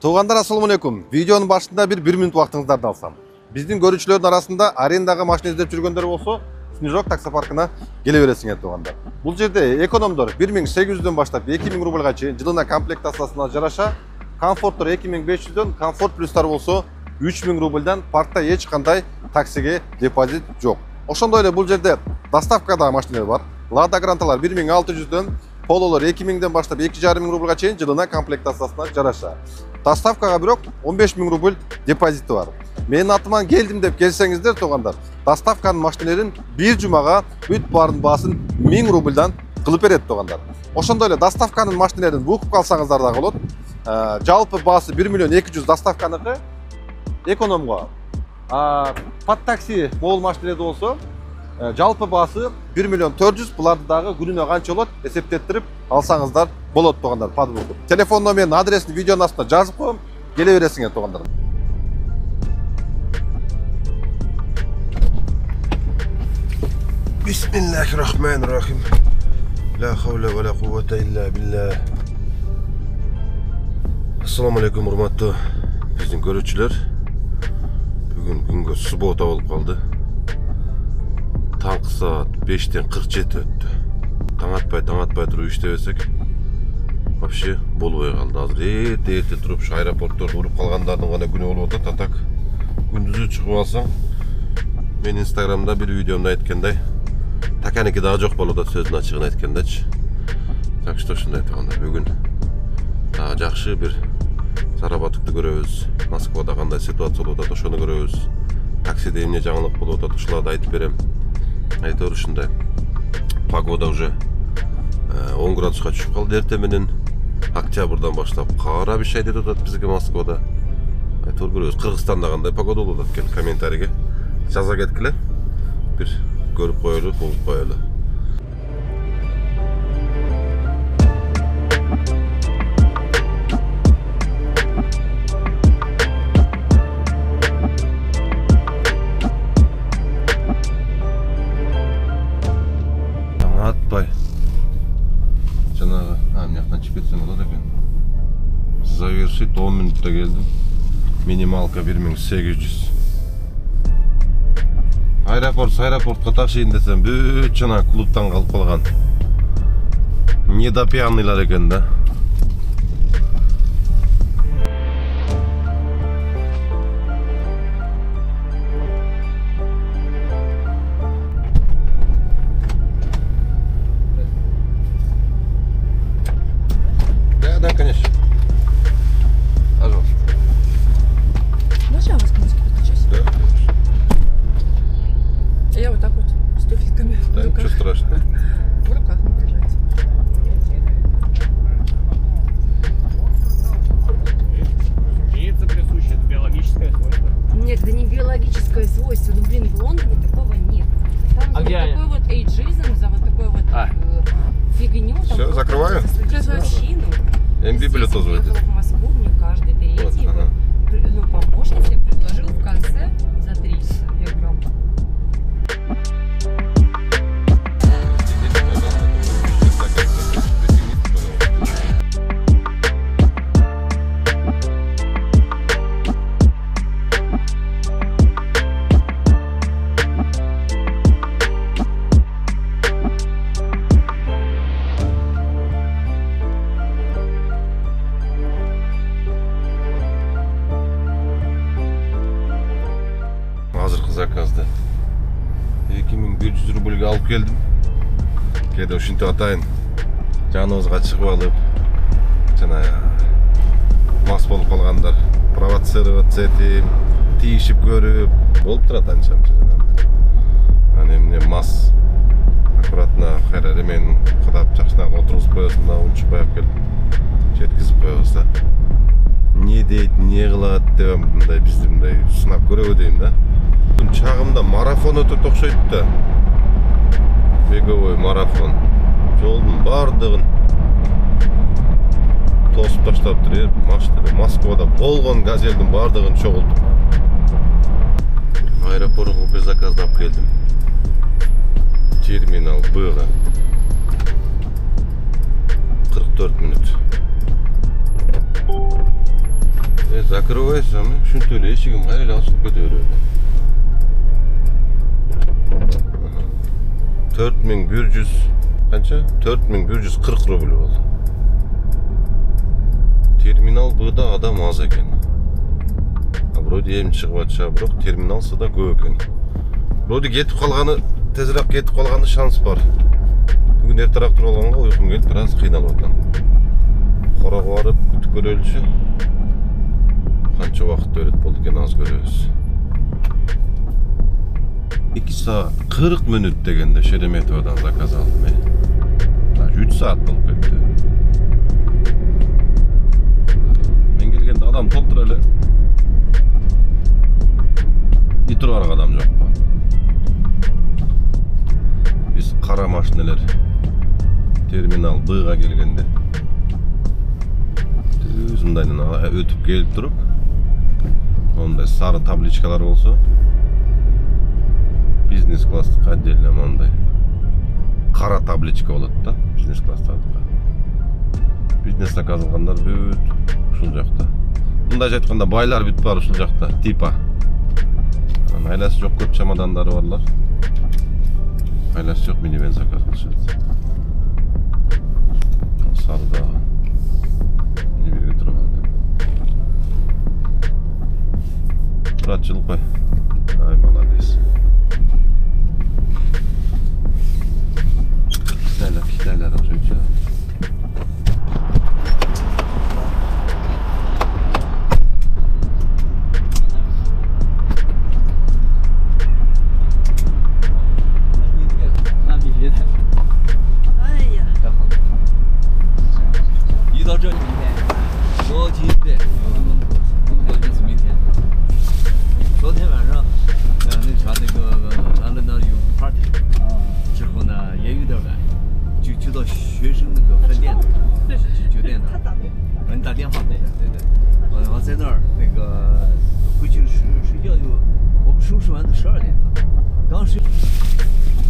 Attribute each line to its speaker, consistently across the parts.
Speaker 1: Туғандар, ассаламу алейкум. Видеонun başında bir minut vaxtыңыздарды алсам. Біздің көрушілердің арасында арендаға машина іздеп жүргендер болса, Снежок таксопаркына келе бересіңер туғандар. Бұл жерде экономдор 1800-ден баштап 2000 рубльға чейин жылына комплектациясына жараша, комфорттор 2500-ден, комфорт плюстар болса 3000 рубльдан паркта еш қандай таксиге депозит жоқ. Ошондой эле бұл жерде доставкада машиналар бар. Лада Гранталар 1600-ден, Пололор 2000-ден баштап 2500 рубльға чейин жылына комплектациясына жараша. Доставкаға бирок 15000 рубль депозиті бар. Менің атыман келдім деп келсеңіздер туғандар, доставканың машинелерін bir жұмаға бүт барын басын 1000 рубльдан қылып береді туғандар. Ошондой эле доставканың машинелерін букып қалсаңыздар да болот. Жалпы басы 1 200 000 доставканыкы экономға. Под такси мол машинелерді болсо, жалпы басы 1 400 000, бұларды дағы күнүнө канча болот эсептеттирип алсаңыздар болот туғандар. Телефон номерин, адресин видеонун астына жазып коем, келе бересиңер туғандар. Bismillahirrahmanirrahim. La havle ve la kuvvete illa billah. Assalamu alaikum hurmatlı bizim görücüler. Bugün günge subota olup kaldı. Tangı saat 5'ten 47 öttü. Taң atpay turup iştebesek вообще болбой kaldı. Azır erте turup şu aeroporttor urup kalgandardын gana günü olup atat. Tatak gündüzü çıkıp alsam men Instagramda bir videomda aytkандай Takaniki daha çok boluda sözün açığını aytkandaç. Tak что şunday aytganda bugün daha жақшы bir sarabatыкты көрөбүз. Москвада кандай ситуация болуп атат, ошону көрөбүз. Таксиде эмне жаңылык болуп атат, ушуларды айтып берем. Айтор ушундай. Погода уже 10 градуска түшүп калды эртең менен. Октябрдан баштап кара бир шай деп атат бизге Москвада. Айтор көрөбүз. Кыргызстанда кандай погода болуп атат экен комментарийге жаза кеткиле. Bir görüp koyulu, bulup koyulu. Atpay. Janağı, meyaktan çıkıp ketsem olar eken. Zaversit 10 minutta geldim. Minimalka 1800. Аэропортқа ташыйын десем, бүт жана клубтан қалып қалған. Недопьяныйлар екен да. Да, конечно. Пожалуйста.
Speaker 2: Можно я вас музыки подключусь?
Speaker 1: Да.
Speaker 2: Я вот так вот с туфельками в
Speaker 1: Да,
Speaker 2: руках.
Speaker 1: ничего страшного.
Speaker 2: В руках не держать.
Speaker 3: Разумеется, присуще, это биологическое свойство.
Speaker 2: Нет, это не биологическое свойство. Ну, блин, в Лондоне такого нет. Там
Speaker 3: А
Speaker 2: за
Speaker 3: где
Speaker 2: вот
Speaker 3: они?
Speaker 2: такой вот эйджизм, за вот такой вот фигню. Там
Speaker 1: Всё, закрываю?
Speaker 2: За мужчину.
Speaker 1: Библию тоже
Speaker 2: Здесь
Speaker 1: водит.
Speaker 2: в Москву мне каждый третий
Speaker 1: Вот, ага.
Speaker 2: помощник себе предложил в конце за 300. Я говорю,
Speaker 1: Азыркы заказды 2100 рубльге алып келдим. Кээде ушинтип атайын. Жаныбызга чыгып алып, жана мас болуп калгандар провоцировать этип, тийишип көрүп, болуп турат анча. Аны эмне мас аккуратно кайра ремен кадап жакшынакы отургузуп коесуң да унчукпай алып келип жеткизип коебуз да. Не дейт, не кылат деп мындай бизди мындай сынап көрөбү дейм да. Чагымда марафон өтөт окшойт да. Беговой марафон. Жолдун бардыгын тосуп таштаптыр. Москвада болгон газелдин бардыгын чогултуп. Аэропортко бир заказдап келдим. Терминал Б'га 44 minut. Закрывайсың, шүнтөле ешігім қайрел асып көтері. 4100 қанша? 4140 рубль болды. Терминал бұда адам аз екен. Вроде ем шығып атша, бірақ терминал сыда көп екен. Вроде кетіп қалғаны, тезірек кетіп қалғаны шанс бар. Бүгін ертірақ тұрып алғанға ұйқым келіп біраз қиналып отқан. Қораға барып күтіп көрелші. Қанша уақыт өрет болды екен, аз көреміз. 2 saat 40 minut degende Şeremetiyev'den zakaz aldım. 3 saat болып кетті. Мен келгенде адам толтыр әлі. И тұрар адам жоқ па. Біз қара машинелер терминал Б-ға келгенде өзіндайынан өтіп келіп тұрып, ондай сары табличкалар болса, бизнес класстық отдельно ондай қара табличка болады да, бизнес класстағы. Бизнес заказ алғандар бүт ушул жақта. Мындайша айтқанда байлар бүт бар ушул жақта, типа. Айласы жоқ көп чамадандары барлар. Айласы жоқ минивэн заказ қылышады. Сарыдағы не берге тұрып алды. Брат, жыл қой. Ай, молодец. Kitaylar o'xshaycha.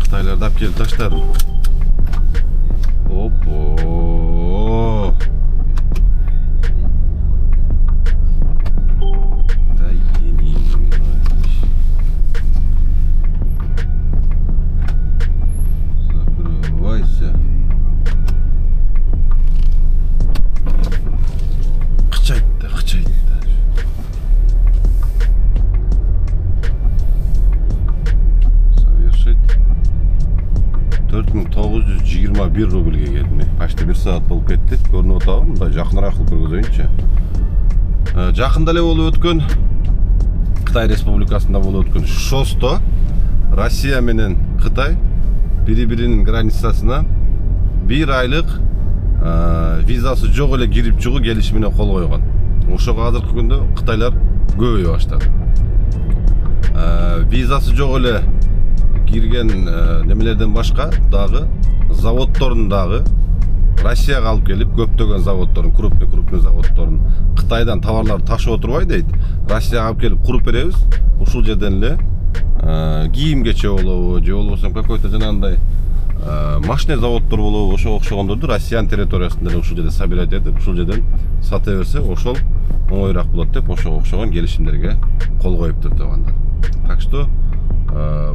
Speaker 1: Қытайларды алып келіп таштадым. Опо. Да енейін. Закрывайся. Қычайтты. Совершить 4921 рубльге келдім. Почти 1 saat болып кетті. Көрініп отырмын, мында жақынырақ қылып көргізейінші. Жақында эле болуп өткөн Қытай Республикасында болуп өткөн ШОСто Россия менен Қытай бири-биринин границасына 1 айлык визасы жок эле кирип чыгуу келишимине кол койгон. Ошого азыркы күндө Кытайлар көбөйө баштады. Визасы жок эле кирген немелерден башка дагы заводдорун дагы Россияга алып келип, көптөгөн заводдорун, крупный заводдорун Кытайдан товарлар ташып отурбай дейт. Россияга алып келип куруп беребиз. Ушул жерден эле кийимгече болобу, же болбосо какой-то жанагындай машина заводдор болобу, ошого окшогондорду Россиянын территориясында эле ушул жерде собирать этип, ушул жерден сата берсе, ошол оңоюраак болот деп ошого окшогон келишимдерге кол коюптур туугандар. Так что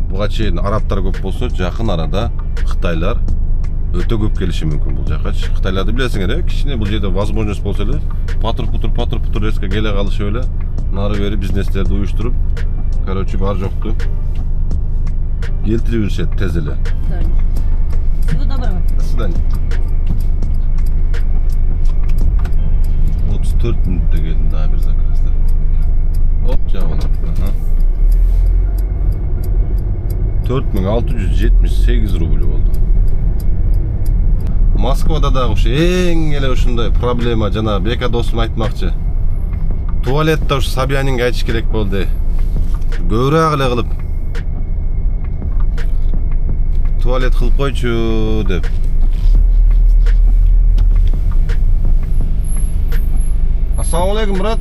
Speaker 1: буга чейин арабтар көп болсо, жакын арада Кытайлар өтө көп келиши мүмкүн бул жака. Кытайларды билесиңер, кичине бул жерде возможность болсо эле патыр-путур резко келе калышып эле нары бери бизнестерди уюштуруп, короче, бар жокту келтирип жүрүшөт тез эле.
Speaker 2: Всего доброго.
Speaker 1: До свидания. 34 минутта келдим дагы бир заказда. Оп, жабылып. 4678 рубль болду. Москвада дагы ушу эң эле ушундай проблема, жана бека досум айтмакчы. Туалетте ушу Собянинге айтыш керек болду. Көбүрөөк эле кылып туалет кылып койчу деп. Ассаламу алейкум, брат.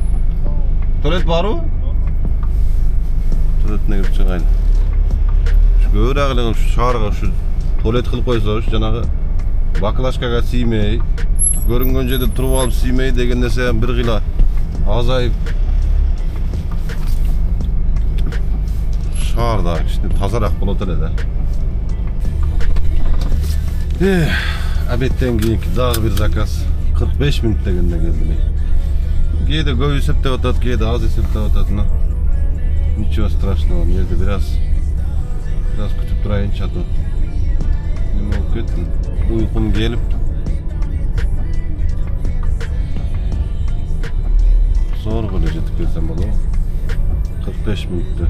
Speaker 1: Туалет барбы? Туалетине кирип чыгайын. Көбүрөөк эле ушу шаарга ушу туалет кылып койсо, ушу жанагы баклажкага тиймей, көрүнгөн жерде туруп алып тиймей деген нерсе бир кыйла азайып Şaharda işte tazarak bulut ele de. Abetten keyinki daha bir zakaz 45 minutda günde geldi. Geyde göğü есепте отат, geyde az есепте отатына. Ничего страшного, yerde biraz kütüp durayın çatı. Nima olub ketdim? Uykum gelip zor böyle jetip kelsem bolu. 45 minutda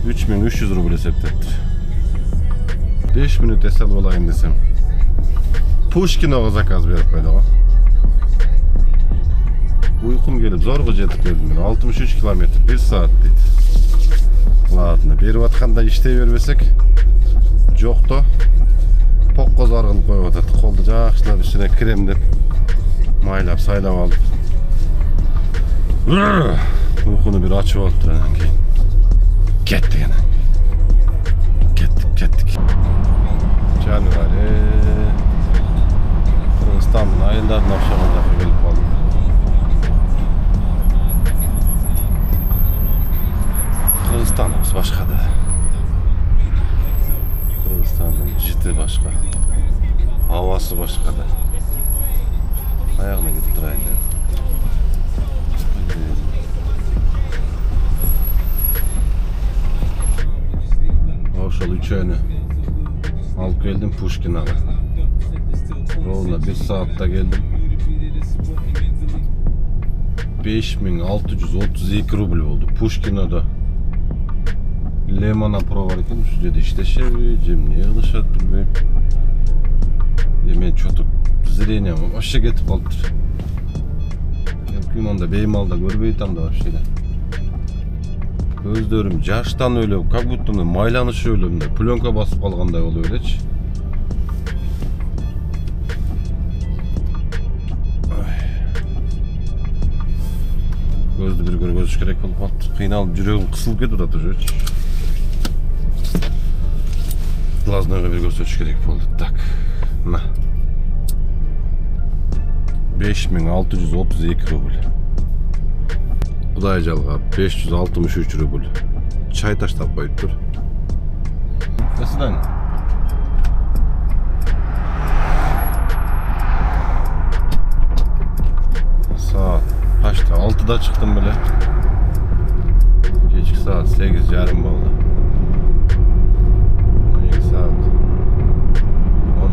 Speaker 1: 3300 ruble есептетtir. 5 minut esel olayım desem. Pushkinoga zakaz berip koydu. Uykum gelip zorga jetip geldim ben. 63 kilometre 1 saat deydi. Ладно, berip atkanda iştey berbesek jokto pokko zargın koyup atat. Koldu jakşylap içine kremdep maylap saylap alıp uykunu bir açıp alıp durandan keyin kettik ana. Kettik. Januari Kırgızstan'ın ayıllarına akşamında gelip kaldım. Kırgızstan'ımız başka da. Kırgızstan'ın jiti başka. Havası başka da. Ayağına gidip durayın ya. Avşalı üçüğünü alıp geldim Pushkin'a. Rovna 1 saatte geldim. 5632 ruble oldu. Pushkin'a da Lemana Pro var iken şu dedi işte Chevy, niye ılışat bilmeyim. Yemeği çotuk zireyne ama aşağı getip aldır. Onda beyim alda görbeyi tam da var şeyler. Gözlerim yaştan öyle, как будто maylanış öyle, plyonka basıp kalganday oluyor öyle hiç. Gözde bir göre gözüş gerek olup aldı. Kıynalıp yüreğim kısılıp gidiyor da duruyor hiç. Glazlarına bir gözüş gerek oldu. Tak. Na. 5632 ruble. Kudaycalığa 563 ruble. Çay taşlap koyup dur. Nasıldan? Saat kaçta? 6'da çıktım bile. Geçki saat 8:30 oldu. 12 saat.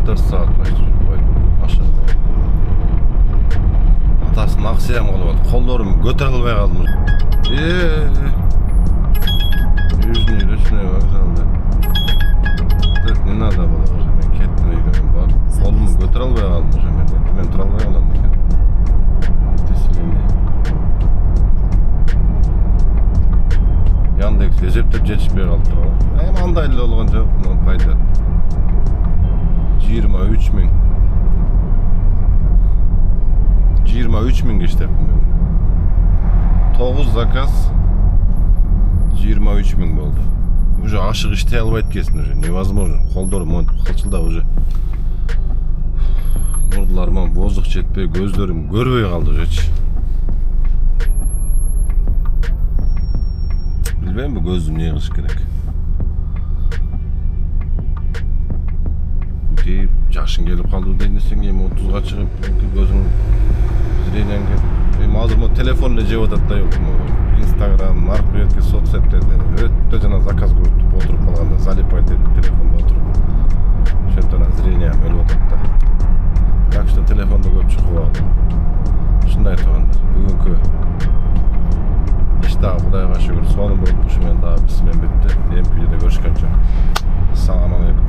Speaker 1: 14 saat başlıyor. Aşağıda. Atasının aksiyem olup kollarım götürülmeye kalmış. Yüzünü baksana da. Ne nada bana var? Ben kettim gidiyorum bak. Kolumu götürülmeye kalmış. Ben turalmaya kalmış. Yandex Recep'te geçişmeye kaldı. Hem andaylı olunca bunun payda 23 min geçti yapmıyorum. 9 zakaz 23 min oldu. Уже aşık işte albayt kesin уже. Невозможно. Kollarım kılçılda уже. Murdularıma bozuk çetpey, gözlerim görmeye kaldı hiç. Bilmem mi gözüm niye kılış gerek. Deyip yaşın gelip kaldı denilsin yeme 30'a çıkıp gözüm zireynen gelip benim ağzıma telefonla cevadat da yok mu? Instagram, marketki sotseplerden ötte jana zakaz koyup oturup kalganda залипать edip telefonda oturup şöntana zireynen öyle oturup da tak işte telefonda koyup çıkıp aldı. Şunday tuğanlar bugünkü işte Kudayga şükür sonum olmuş, ben daha bismem bitti. Diyelim ki de görüşkence. Selamun aleyküm.